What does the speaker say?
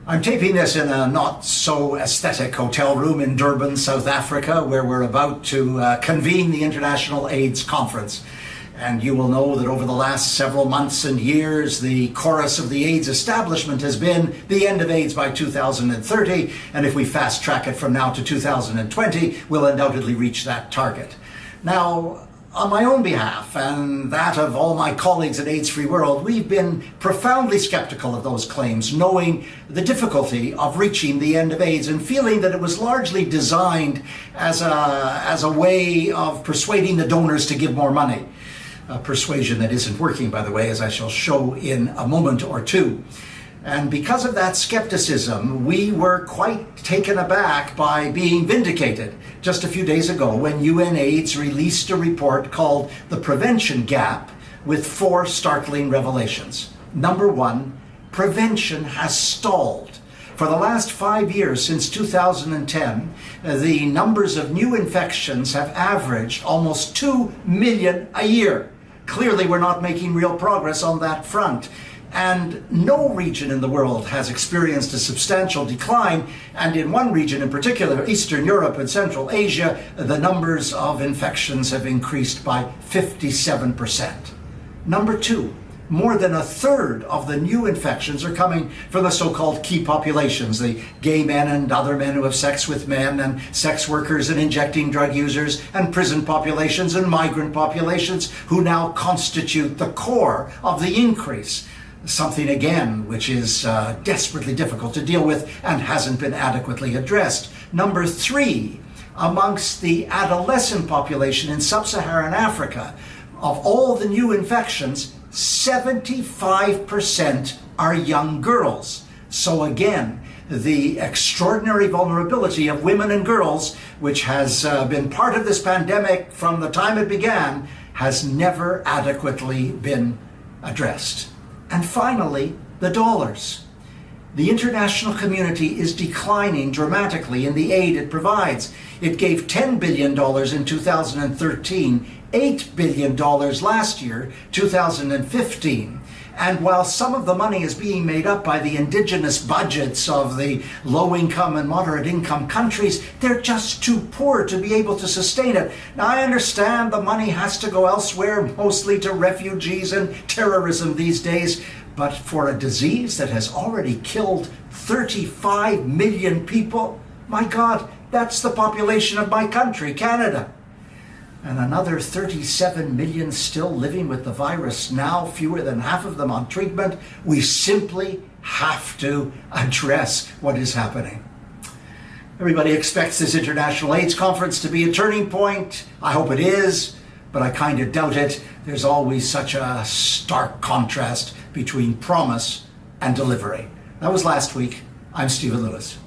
I'm taping this in a not-so-aesthetic hotel room in Durban, South Africa, where we're about to convene the International AIDS Conference. And you will know that over the last several months and years, the chorus of the AIDS establishment has been the end of AIDS by 2030, and if we fast-track it from now to 2020, we'll undoubtedly reach that target. Now, on my own behalf, and that of all my colleagues at AIDS Free World, we've been profoundly skeptical of those claims, knowing the difficulty of reaching the end of AIDS and feeling that it was largely designed as a way of persuading the donors to give more money. A persuasion that isn't working, by the way, as I shall show in a moment or two. And because of that skepticism, we were quite taken aback by being vindicated just a few days ago when UNAIDS released a report called The Prevention Gap with 4 startling revelations. Number 1, prevention has stalled. For the last 5 years, since 2010, the numbers of new infections have averaged almost 2 million a year. Clearly, we're not making real progress on that front. And no region in the world has experienced a substantial decline, and in one region in particular, Eastern Europe and Central Asia, the numbers of infections have increased by 57%. Number 2, more than a third of the new infections are coming from the so-called key populations, the gay men and other men who have sex with men, and sex workers and injecting drug users, and prison populations and migrant populations, who now constitute the core of the increase. Something, again, which is desperately difficult to deal with and hasn't been adequately addressed. Number 3, amongst the adolescent population in sub-Saharan Africa, of all the new infections, 75% are young girls. So again, the extraordinary vulnerability of women and girls, which has been part of this pandemic from the time it began, has never adequately been addressed. And finally, the dollars. The international community is declining dramatically in the aid it provides. It gave $10 billion in 2013, $8 billion last year, 2015. And while some of the money is being made up by the indigenous budgets of the low-income and moderate-income countries, they're just too poor to be able to sustain it. Now, I understand the money has to go elsewhere, mostly to refugees and terrorism these days, but for a disease that has already killed 35 million people, my God, that's the population of my country, Canada. And another 37 million still living with the virus now, fewer than half of them on treatment. We simply have to address what is happening. Everybody expects this International AIDS Conference to be a turning point. I hope it is, but I kind of doubt it. There's always such a stark contrast between promise and delivery. That was last week. I'm Stephen Lewis.